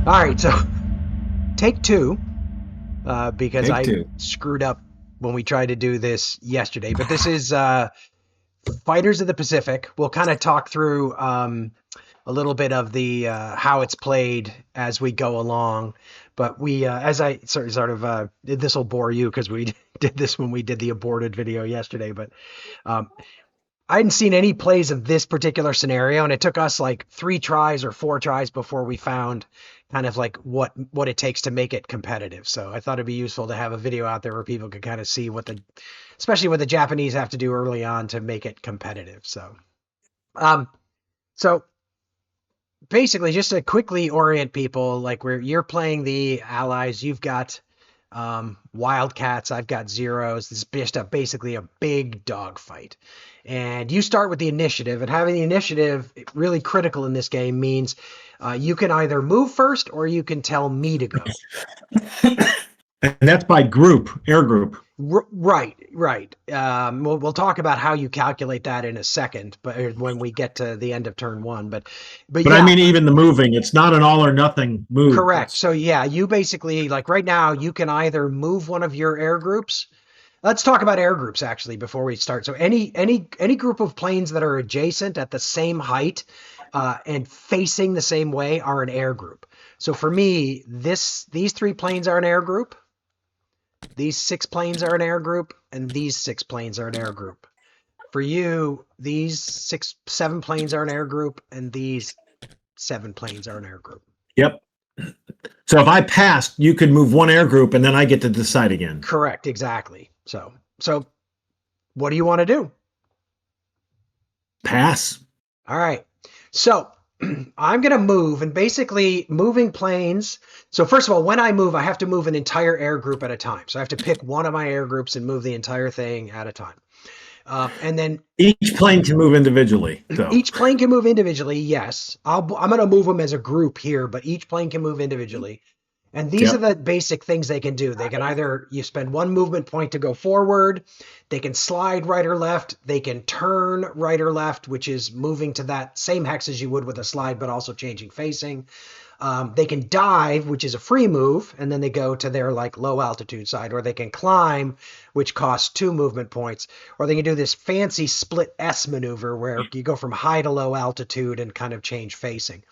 All right, so take two, because Take I two. screwed up when we tried to do this yesterday. But this is Fighters of the Pacific. We'll kind of talk through a little bit of the how it's played as we go along. But we, as I sort of this will bore you because we did this when we did the aborted video yesterday. But um, I hadn't seen any plays of this particular scenario, and it took us like 3 tries or 4 tries before we found kind of like what it takes to make it competitive. So I thought it'd be useful to have a video out there where people could kind of see especially what the Japanese have to do early on to make it competitive. Um, so basically, just to quickly orient people, like where you're playing the allies, you've got wildcats, I've got zeros. This is just basically a big dogfight. And you start with the initiative, and having the initiative really critical in this game means you can either move first or you can tell me to go. And that's by group, air group. Right, right. We'll talk about how you calculate that in a second, but when we get to the end of turn one. But But yeah, I mean, even the moving, it's not an all or nothing move. correct. So yeah, you basically, like right now, you can either move one of your air groups. Let's talk about air groups actually before we start. So any group of planes that are adjacent at the same height and facing the same way are an air group. So for me, these 3 planes are an air group. These 6 planes are an air group, and these 6 planes are an air group. For you, these 7 planes are an air group, and these 7 planes are an air group. Yep. So if I passed, you could move one air group, and then I get to decide again. Correct, exactly. So what do you want to do? Pass. All right. So I'm going to move, and basically moving planes. So first of all, when I move, I have to move an entire air group at a time. So I have to pick one of my air groups and move the entire thing at a time. And then Each plane can move individually, though. each plane can move individually. Yes, I'm going to move them as a group here, but each plane can move individually. And these are the basic things they can do. They can either, you spend 1 movement point to go forward. They can slide right or left. They can turn right or left, which is moving to that same hex as you would with a slide, but also changing facing. They can dive, which is a free move, and then they go to their like low altitude side, or they can climb, which costs 2 movement points, or they can do this fancy split S maneuver where you go from high to low altitude and kind of change facing.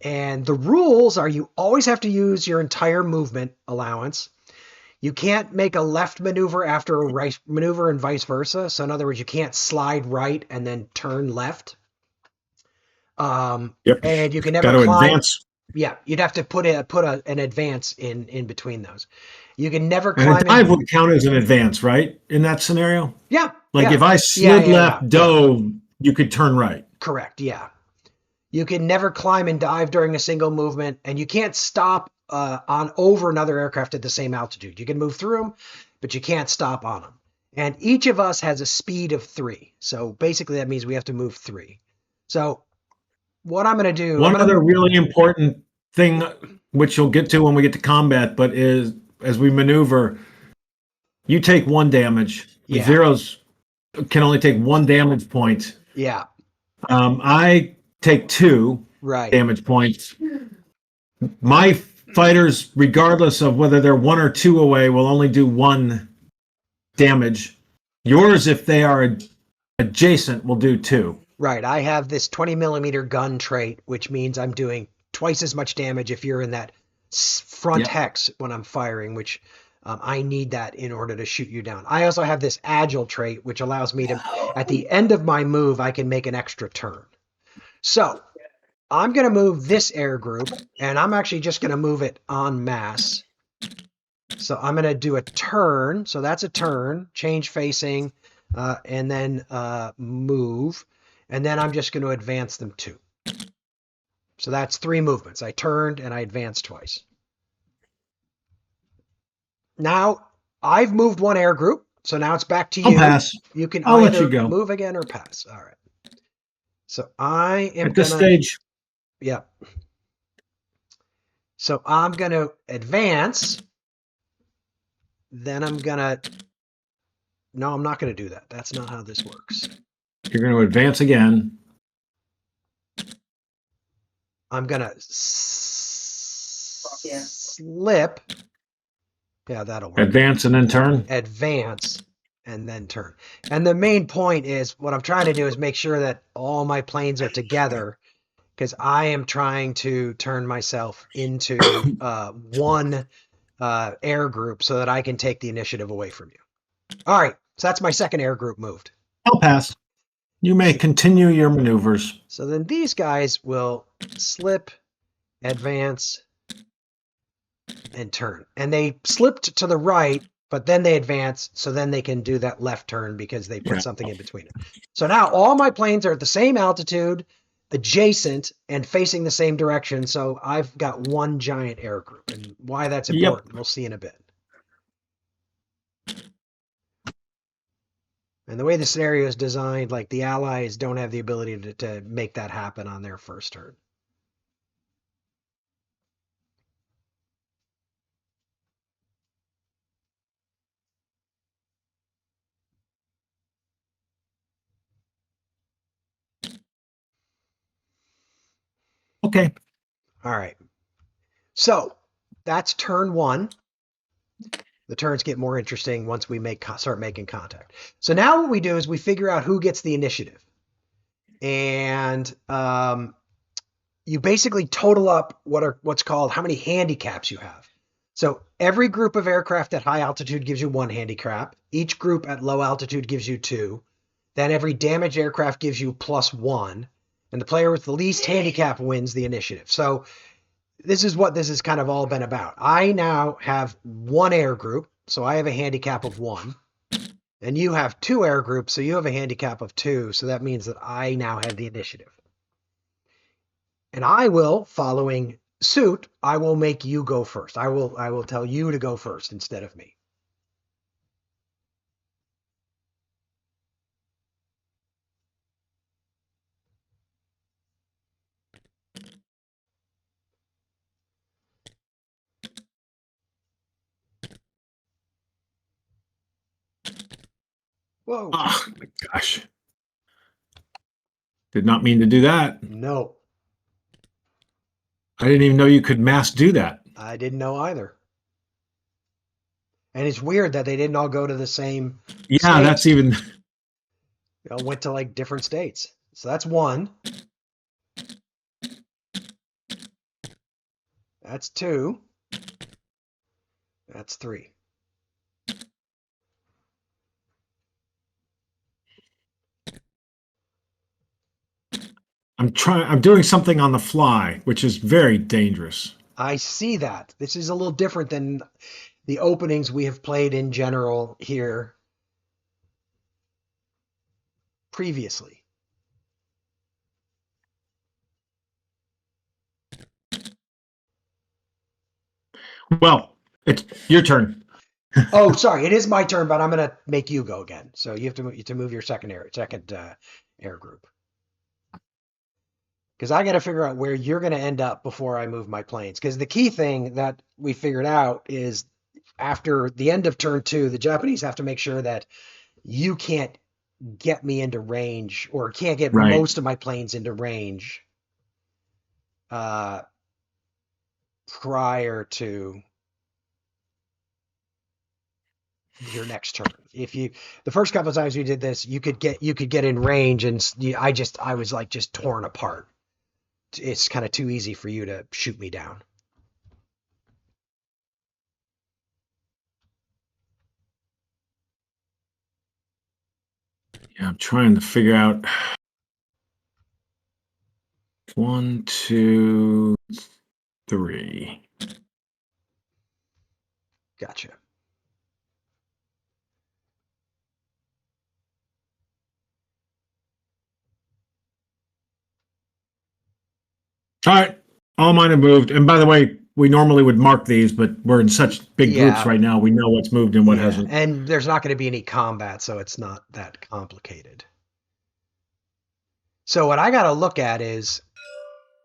And the rules are you always have to use your entire movement allowance. You can't make a left maneuver after a right maneuver and vice versa. So in other words, you can't slide right and then turn left. And you can never climb. Advance. Yeah, you'd have to put an advance in between those. You can never And a climb dive would count as an advance, right? In that scenario? Yeah. Like yeah. if I slid left, dove, you could turn right. Correct, yeah. You can never climb and dive during a single movement, and you can't stop on over another aircraft at the same altitude. You can move through them, but you can't stop on them. And each of us has a speed of 3. So basically that means we have to move 3. So what I'm going to do... One other really important thing, which you'll get to when we get to combat, but is as we maneuver, you take 1 damage. The zeros can only take 1 damage point. Yeah. I take 2 damage points. My fighters, regardless of whether they're 1 or 2 away, will only do 1 damage. Yours, if they are adjacent, will do 2. Right. I have this 20 millimeter gun trait, which means I'm doing twice as much damage if you're in that front hex when I'm firing, which I need that in order to shoot you down. I also have this agile trait, which allows me to, at the end of my move, I can make an extra turn. So I'm going to move this air group, and I'm actually just going to move it en masse. So I'm going to do a turn. So that's a turn, change facing, and then move. And then I'm just going to advance them 2. So that's 3 movements. I turned and I advanced twice. Now I've moved 1 air group. So now it's back to you. I'll pass. You can I'll either let you go. move again or pass. All right. So I am at this stage. Yeah. So I'm going to advance. Then I'm going to... No, I'm not going to do that. That's not how this works. You're going to advance again. I'm going to slip. Yeah, that'll work. Advance and then turn. Advance and then turn. And the main point is what I'm trying to do is make sure that all my planes are together, because I am trying to turn myself into one air group so that I can take the initiative away from you. All right, so that's my second air group moved. I'll pass. You may continue your maneuvers. So then these guys will slip, advance, and turn. And they slipped to the right, but then they advance, so then they can do that left turn because they put something in between it. So now all my planes are at the same altitude, adjacent, and facing the same direction. So I've got one giant air group. And why that's important, we'll see in a bit. And the way the scenario is designed, like the allies don't have the ability to make that happen on their first turn. Okay. All right. So that's turn one. The turns get more interesting once we start making contact. So now what we do is we figure out who gets the initiative. And you basically total up what's called how many handicaps you have. So every group of aircraft at high altitude gives you one handicap. Each group at low altitude gives you two. Then every damaged aircraft gives you +1. And the player with the least handicap wins the initiative. So this is what this has kind of all been about. I now have one air group, so I have a handicap of 1. And you have 2 air groups, so you have a handicap of 2. So that means that I now have the initiative. And I will, following suit, I will make you go first. I will tell you to go first instead of me. Whoa. Oh, my gosh. Did not mean to do that. No. I didn't even know you could mass do that. I didn't know either. And it's weird that they didn't all go to the same Yeah, state. that's even... They all went to like different states. So that's 1. That's 2. That's 3. I'm doing something on the fly, which is very dangerous. I see that. This is a little different than the openings we have played in general here previously. Well, it's your turn. Oh, sorry. It is my turn, but I'm going to make you go again. So you have to move your second air group. Because I got to figure out where you're going to end up before I move my planes. Because the key thing that we figured out is after the end of turn 2, the Japanese have to make sure that you can't get me into range or can't get most of my planes into range prior to your next turn. The first couple of times we did this, you could get in range, and I was like just torn apart. It's kind of too easy for you to shoot me down. Yeah, I'm trying to figure out 1, 2, 3. Gotcha. All right. All mine have moved. And by the way, we normally would mark these, but we're in such big groups right now. We know what's moved and what hasn't. And there's not going to be any combat, so it's not that complicated. So what I got to look at is,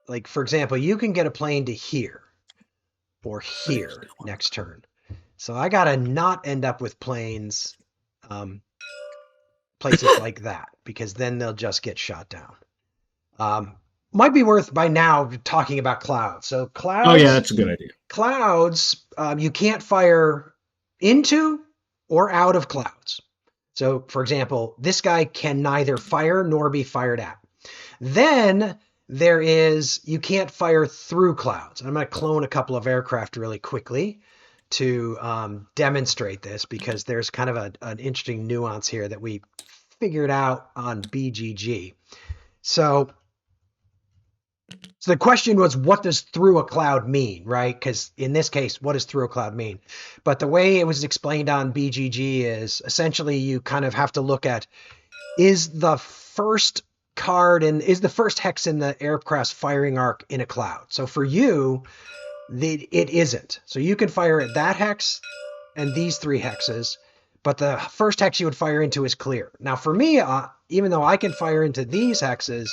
like, for example, you can get a plane to here or here next turn. So I got to not end up with planes places like that, because then they'll just get shot down. might be worth by now talking about clouds. So clouds. Oh yeah, that's a good idea. Clouds, you can't fire into or out of clouds. So, for example, this guy can neither fire nor be fired at. Then there is, you can't fire through clouds. I'm going to clone a couple of aircraft really quickly to demonstrate this, because there's kind of an interesting nuance here that we figured out on BGG. So the question was, what does through a cloud mean, right? Because in this case, what does through a cloud mean? But the way it was explained on BGG is essentially you kind of have to look at, is the first card and is the first hex in the aircraft's firing arc in a cloud? So for you, it isn't. So you can fire at that hex and these 3 hexes, but the first hex you would fire into is clear. Now for me, even though I can fire into these hexes,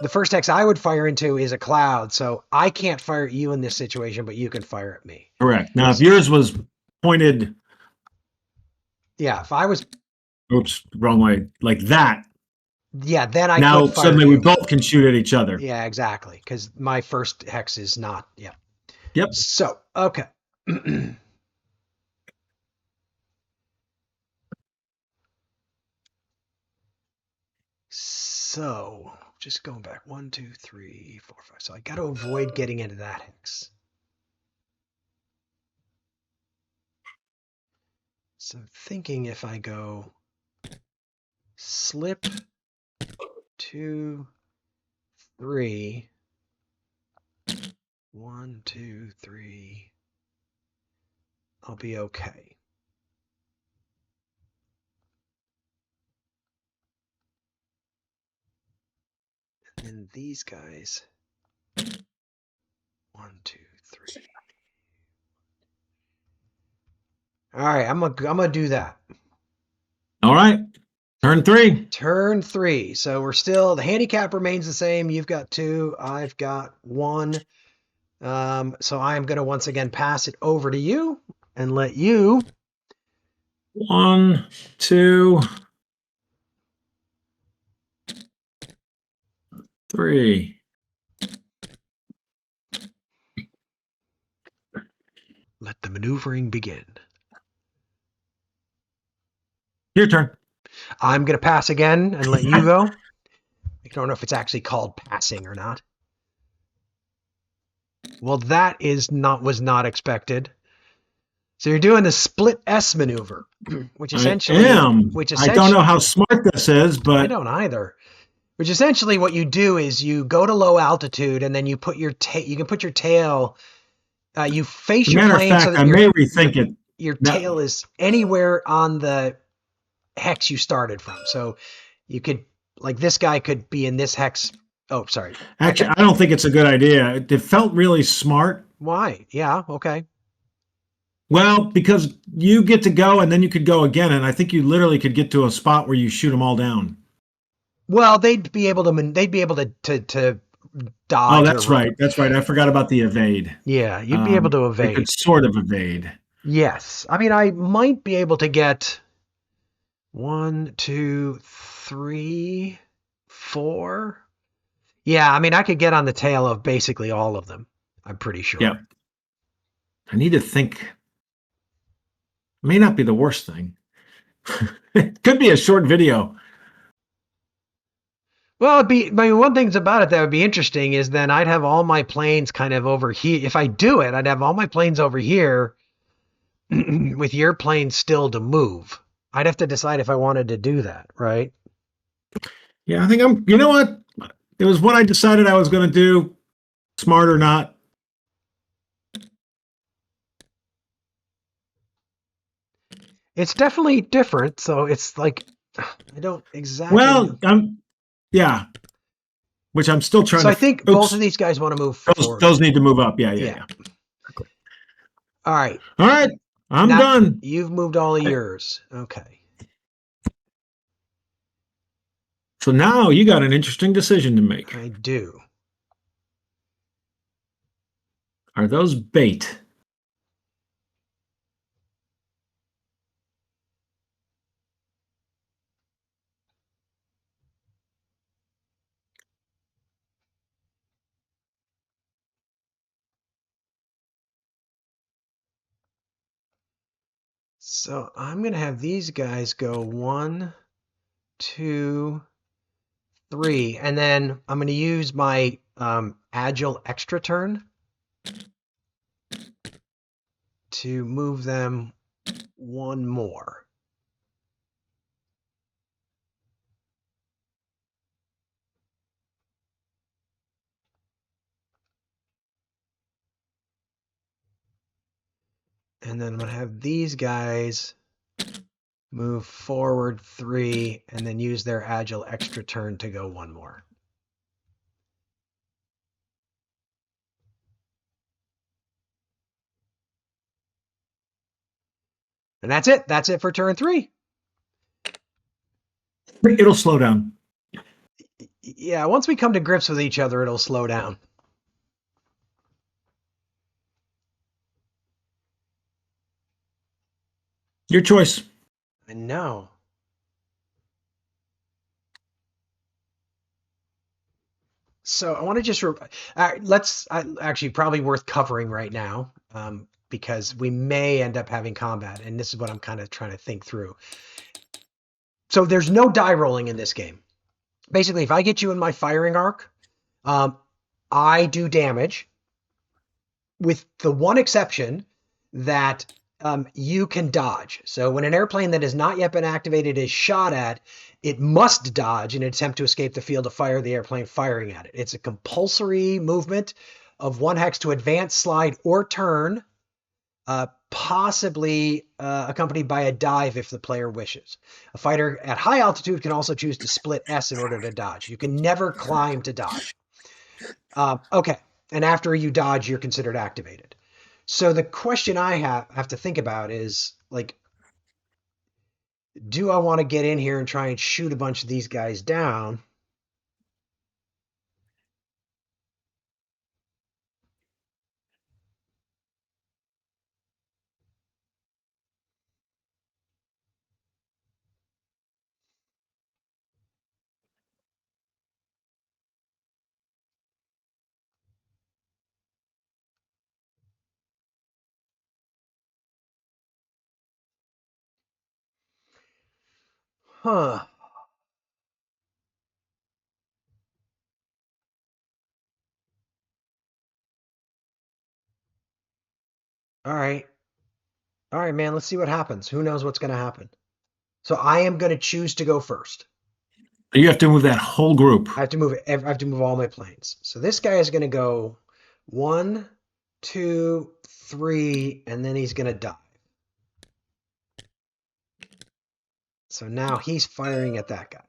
the first hex I would fire into is a cloud, so I can't fire at you in this situation, but you can fire at me. Correct. Now, if yours was pointed... Yeah, if I was... Oops, wrong way. Like that. Yeah, then I now could fire suddenly you. We both can shoot at each other. Yeah, exactly, because my first hex is not... Yeah. Yep. So, okay. So, just going back. 1, 2, 3, 4, 5. So I got to avoid getting into that hex. So I'm thinking if I go slip 2, 3, 1, 2, 3, I'll be okay. And then these guys, 1, 2, 3. All right, I'm gonna do that. All right, turn 3. Turn 3. So we're still, the handicap remains the same. You've got 2, I've got 1. So I'm gonna once again pass it over to you and let you. 1, 2, 3. Let the maneuvering begin. Your turn. I'm going to pass again and let you go. I don't know if it's actually called passing or not. Well, that was not expected. So you're doing the split S maneuver, which essentially... I don't know how smart this is, but... I don't either. Which essentially what you do is you go to low altitude and then you put your you can put your tail... you face your plane so that I may rethink it. Your tail is anywhere on the hex you started from. So you could, like, this guy could be in this hex. Oh, sorry. Actually, I don't think it's a good idea. It felt really smart. Why? Yeah, okay. Well, because you get to go and then you could go again, and I think you literally could get to a spot where you shoot them all down. Well, they'd be able to dodge. Oh, that's right. That's right. I forgot about the evade. Yeah, you'd be able to evade. They could sort of evade. Yes. I mean, I might be able to get 1, 2, 3, 4. Yeah, I mean, I could get on the tail of basically all of them. I'm pretty sure. Yeah. I need to think. It may not be the worst thing. It could be a short video. Well, one thing about it that would be interesting is then I'd have all my planes kind of over here. If I do it, I'd have all my planes over here with your plane still to move. I'd have to decide if I wanted to do that, right? Yeah, I think you know what? It was what I decided I was going to do, smart or not. It's definitely different, so it's like, I don't exactly... Well, yeah. Which I'm still trying to... So I think both of these guys want to move forward. Those need to move up. Yeah. All right. All right. I'm done. You've moved all of yours. Okay. So now you got an interesting decision to make. I do. Are those bait? So I'm going to have these guys go 1, 2, 3, and then I'm going to use my agile extra turn to move them one more. And then I'm going to have these guys move forward 3 and then use their agile extra turn to go one more. And that's it. That's it for turn 3. It'll slow down. Yeah, once we come to grips with each other, it'll slow down. Your choice. I know. So I want to just let's actually probably worth covering right now because we may end up having combat, and this is what I'm kind of trying to think through. So there's no die rolling in this game. Basically, if I get you in my firing arc, I do damage, with the one exception that you can dodge. So when an airplane that has not yet been activated is shot at, it must dodge in an attempt to escape the field of fire of the airplane firing at it. It's a compulsory movement of 1 hex to advance, slide, or turn, possibly accompanied by a dive if the player wishes. A fighter at high altitude can also choose to split S in order to dodge. You can never climb to dodge. Okay, and after you dodge, you're considered activated. So the question I have to think about is, like, do I want to get in here and try and shoot a bunch of these guys down? Huh. All right. All right, man, let's see what happens. Who knows what's going to happen? So I am going to choose to go first. You have to move that whole group. I have to move all my planes. So this guy is going to go 1, 2, 3, and then he's going to dive. So now he's firing at that guy.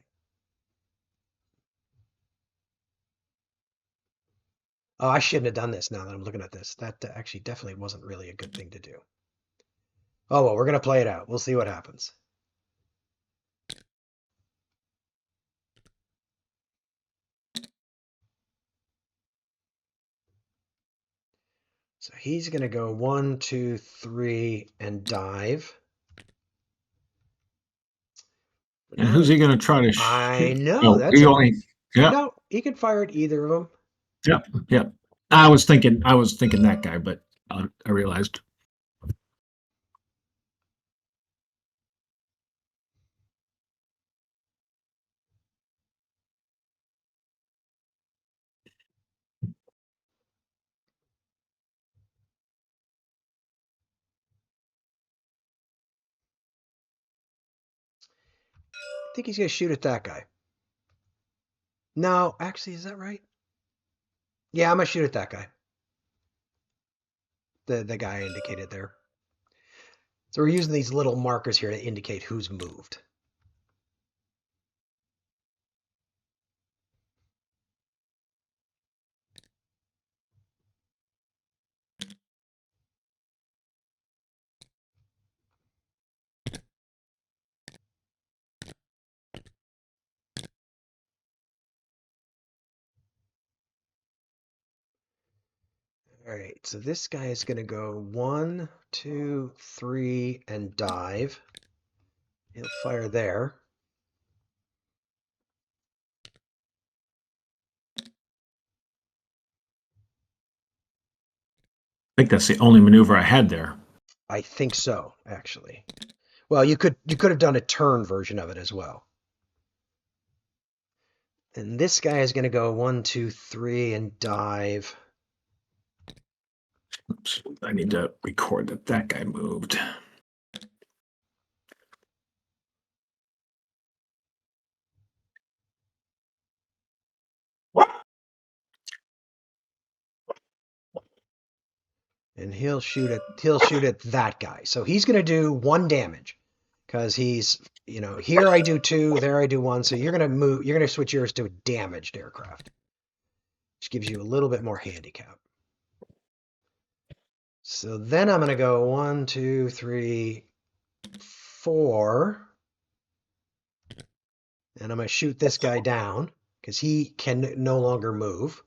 Oh, I shouldn't have done this now that I'm looking at this. That actually definitely wasn't really a good thing to do. Oh, well, we're going to play it out. We'll see what happens. So he's going to go 1, 2, 3, and dive. And who's he going to try to shoot? I know. Oh, that's yeah. No, he can fire at either of them. Yep. Yep. I was thinking that guy, but I realized. I think he's going to shoot at that guy. No, actually, is that right? Yeah, I'm going to shoot at that guy. The guy I indicated there. So we're using these little markers here to indicate who's moved. All right, so this guy is going to go 1, 2, 3, and dive. He'll fire there. I think that's the only maneuver I had there. I think so, actually. Well, you could have done a turn version of it as well. And this guy is going to go 1, 2, 3 and dive. Oops, I need to record that that guy moved. And he'll shoot at that guy. So he's going to do 1 damage because he's, here I do 2, there I do 1. So you're going to switch yours to a damaged aircraft, which gives you a little bit more handicap. So then I'm going to go 1, 2, 3, 4. And I'm going to shoot this guy down because he can no longer move.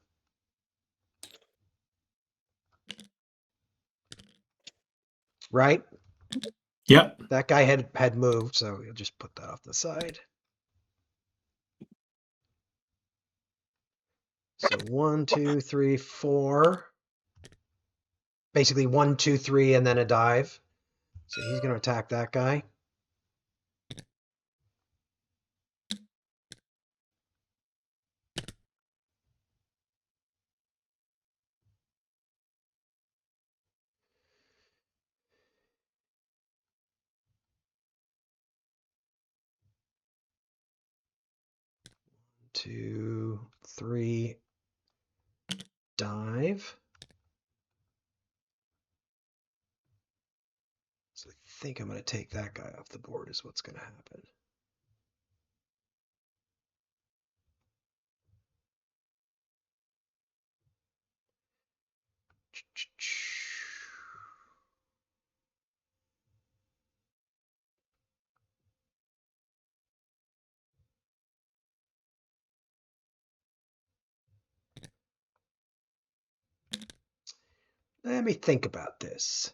Right? Yep. That guy had moved, so you'll just put that off the side. So 1, 2, 3, 4. Basically 1, 2, 3, and then a dive. So he's going to attack that guy. Two, 3, dive. So I think I'm going to take that guy off the board is what's going to happen. Let me think about this.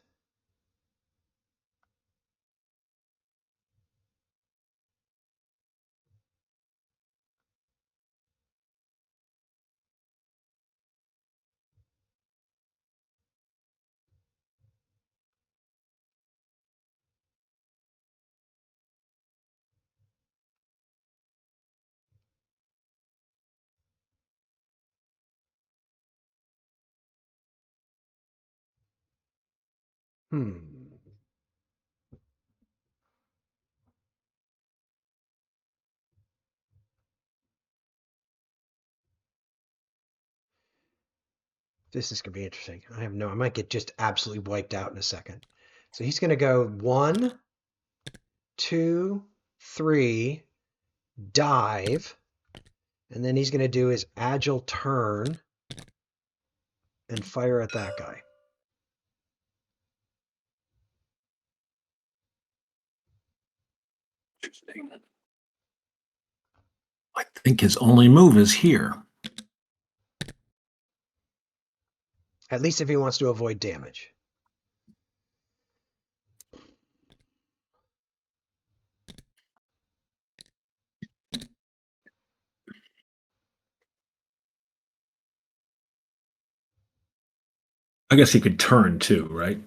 This is going to be interesting. I might get just absolutely wiped out in a second. So he's going to go 1, 2, 3, dive, and then he's going to do his agile turn and fire at that guy. Interesting. I think his only move is here. At least if he wants to avoid damage. I guess he could turn too, right?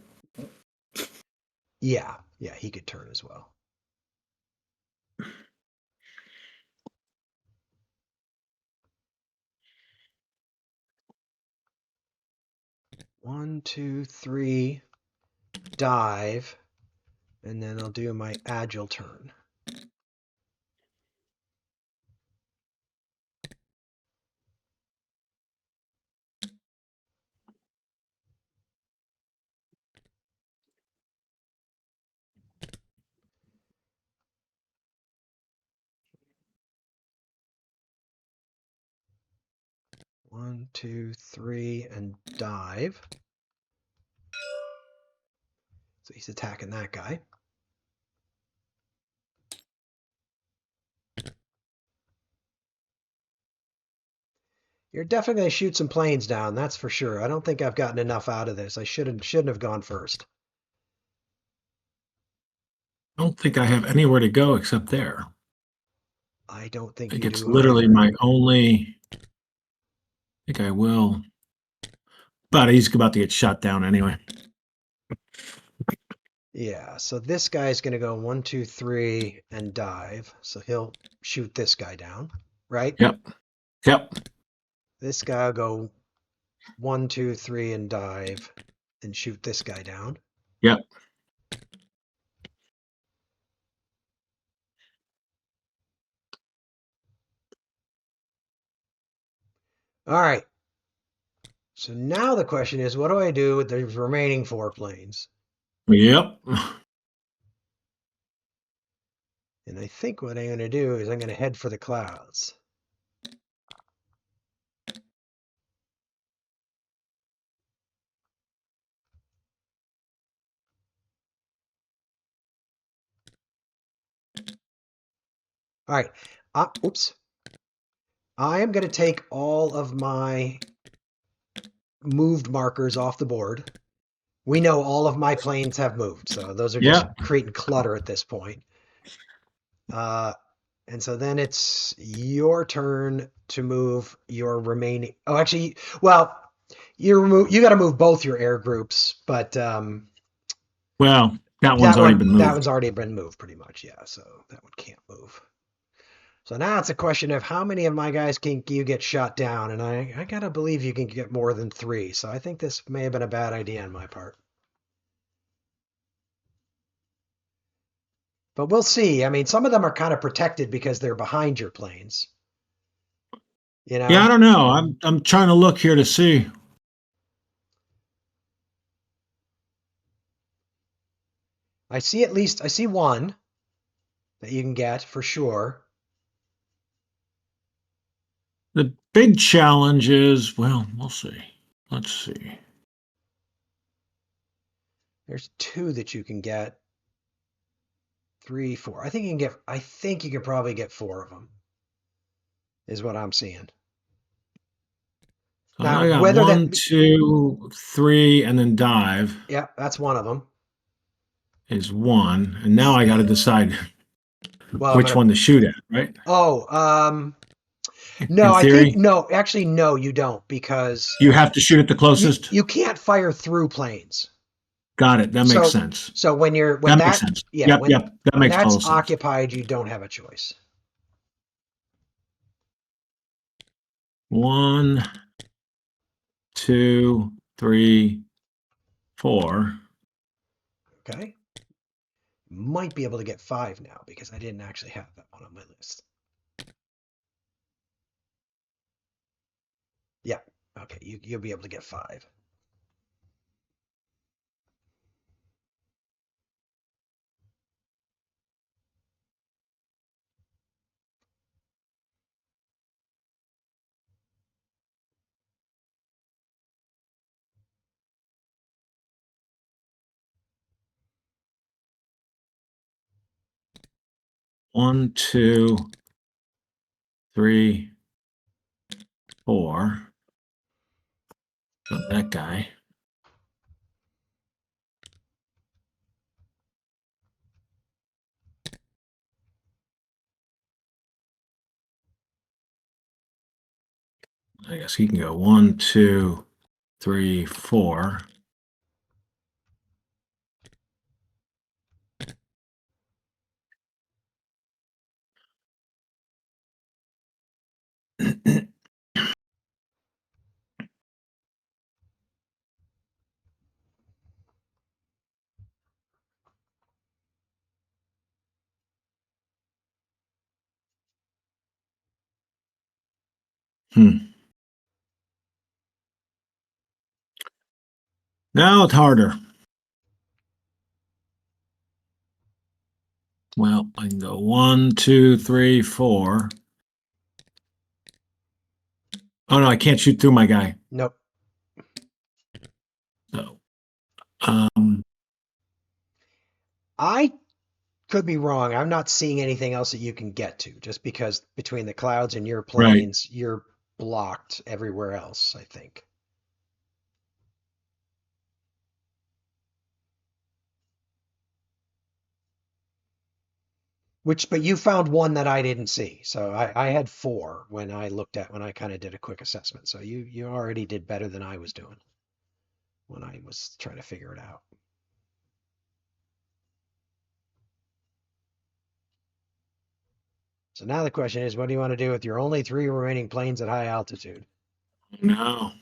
Yeah, he could turn as well. One, 2, 3, dive, and then I'll do my agile turn. One, 2, 3, and dive. So he's attacking that guy. You're definitely going to shoot some planes down, that's for sure. I don't think I've gotten enough out of this. I shouldn't have gone first. I don't think I have anywhere to go except there. I don't think I think you it's do literally either. my only. I think I will. But he's about to get shot down anyway. Yeah, so this guy's going to go 1, 2, 3 and dive. So he'll shoot this guy down, right? Yep. Yep. This guy will go 1, 2, 3 and dive and shoot this guy down. Yep. All right. So now the question is, what do I do with the remaining 4 planes? Yep. And I think what I'm going to do is I'm going to head for the clouds. All right. Oops. I am going to take all of my moved markers off the board. We know all of my planes have moved, so those are just Yep. creating clutter at this point. And so then it's your turn to move your remaining. Oh, actually, well, you got to move both your air groups, but Well, that one's already been that moved. one's already been moved pretty much. Yeah, so that one can't move. So now it's a question of how many of my guys can you get shot down, and I gotta believe you can get more than 3. So I think this may have been a bad idea on my part. But we'll see. I mean, some of them are kind of protected because they're behind your planes. You know? Yeah, I don't know. I'm trying to look here to see. I see one that you can get for sure. The big challenge is, well, we'll see. Let's see. There's 2 that you can get. 3, 4. I think you can probably get 4 of them. Is what I'm seeing. So Now, I got whether 1, that 2, 3, and then dive yeah, that's one of them. is 1, and now I got to decide Well, which one to shoot at, right? Oh, no, In I think theory, no, actually no, you don't because you have to shoot at the closest. you can't fire through planes. Got it. That makes So sense. so when That makes that sense. yeah, Yep, yep. That when makes that's total sense. occupied, you don't have a choice. 1, 2, 3, 4. Okay. Might be able to get 5 now because I didn't actually have that one on my list. Yeah. Okay, you'll be able to get 5. One, 2, 3, 4. Got that guy. I guess he can go 1, 2, 3, 4. Now it's harder. Well, I can go 1, 2, 3, 4. Oh no, I can't shoot through my guy. Nope. So, I could be wrong. I'm not seeing anything else that you can get to just because between the clouds and your right. planes, you're blocked everywhere else, I think. But you found one that I didn't see. So I had 4 when I kind of did a quick assessment. So you already did better than I was doing when I was trying to figure it out. So now the question is, what do you want to do with your only 3 remaining planes at high altitude? No.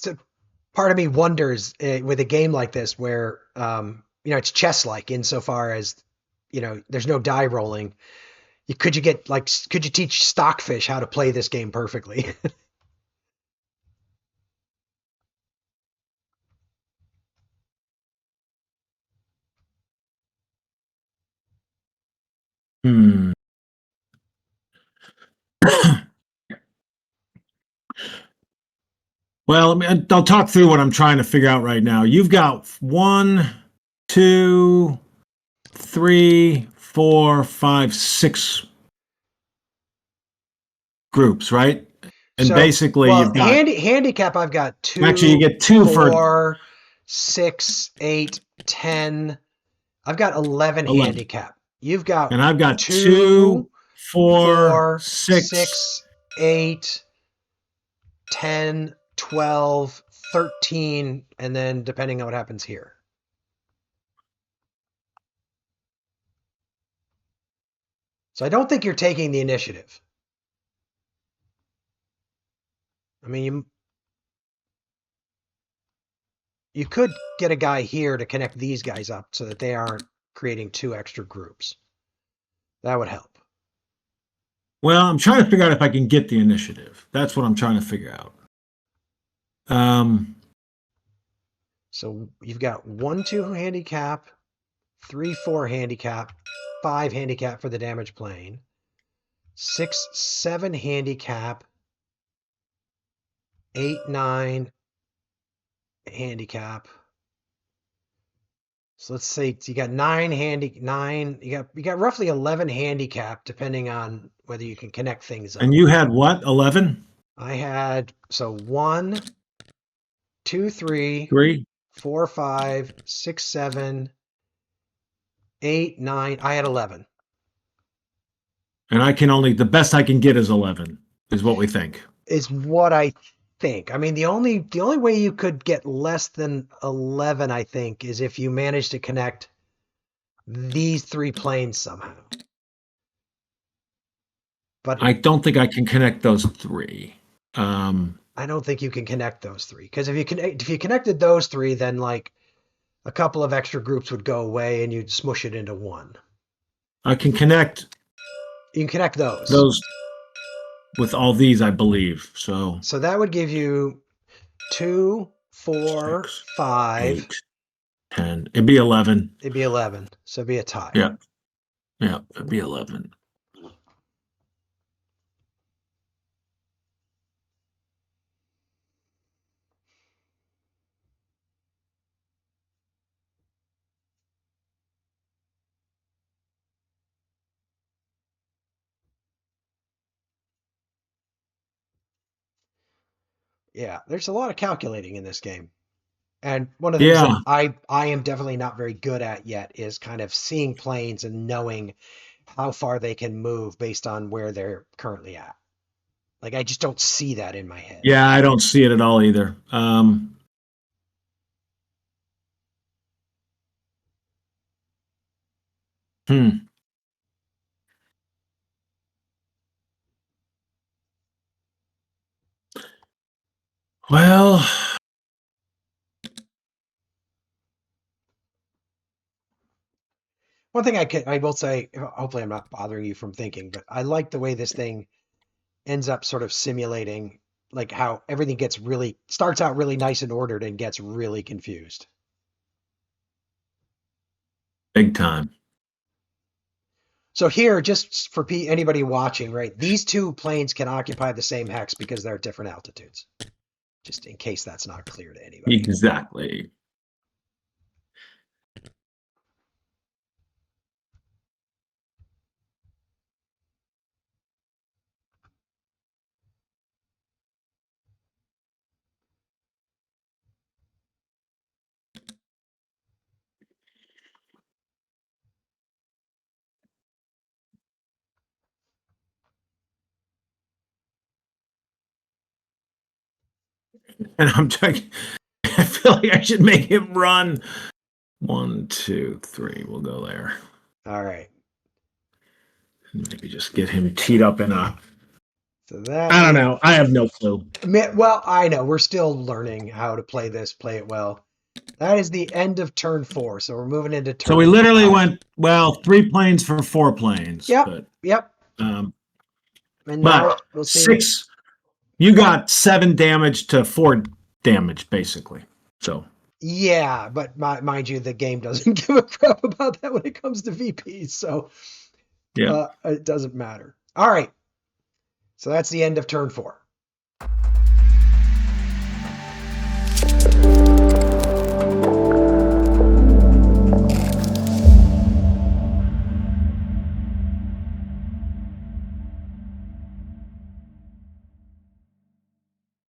So part of me wonders with a game like this where it's chess-like insofar as there's no die rolling. Could you teach Stockfish how to play this game perfectly? Hmm. Well, I'll talk through what I'm trying to figure out right now. You've got 1, 2, 3, 4, 5, 6 groups, right? And So, basically, well, you've got handicap. I've got actually you 2, get 2 for 4, 6, 8, 10. I've got 11 11, handicap. You've got and I've got 2, 2, 4, 4, 6. 6, 8, 10, 12, 13, and then depending on what happens here. So I don't think you're taking the initiative. I mean, you could get a guy here to connect these guys up so that they aren't creating 2 extra groups. That would help. Well, I'm trying to figure out if I can get the initiative. That's what I'm trying to figure out. So you've got 1, 2 handicap, 3, 4 handicap, 5 handicap for the damaged plane, 6, 7 handicap, 8, 9 handicap. So let's say you got 9. You got roughly 11 handicap, depending on whether you can connect things up. And you had what? 11? I had 1, 2, 3, 3? 4, 5, 6, 7, 8, 9. I had 11. And the best I can get is 11, is what we think. Is what I think. I mean, the only way you could get less than 11, I think, is if you manage to connect these 3 planes somehow. But I don't think I can connect those 3. I don't think you can connect those 3 because if you connected those 3, then like a couple of extra groups would go away and you'd smush it into 1. I can connect. You can connect those. Those with all these, I believe. So that would give you 2, 4, 6, 5, 8, 10. It'd be 11. It'd be 11. So it'd be a tie. Yeah. Yeah. It'd be 11. Yeah, there's a lot of calculating in this game. And one of the things that I am definitely not very good at yet is kind of seeing planes and knowing how far they can move based on where they're currently at. Like I just don't see that in my head. Yeah, I don't see it at all either. Well, One thing I will say, hopefully I'm not bothering you from thinking, but I like the way this thing ends up sort of simulating like how everything starts out really nice and ordered and gets really confused. big time. So here, just for anybody watching, right, these 2 planes can occupy the same hex because they're at different altitudes. Just in case that's not clear to anybody. Exactly. And I'm trying. I feel like I should make him run. 1, 2, 3. We'll go there. All right. Maybe just get him teed up in a. So that I don't know. I have no clue. Well, I know. We're still learning how to play this, play it well. That is the end of turn 4. So we're moving into turn 5. So we literally went, 3 planes for 4 planes. Yep. But, yep. And but we'll 6, you got 7 damage to 4 damage, basically. So. Yeah, but mind you, the game doesn't give a crap about that when it comes to VPs. So it doesn't matter. All right. So that's the end of turn 4.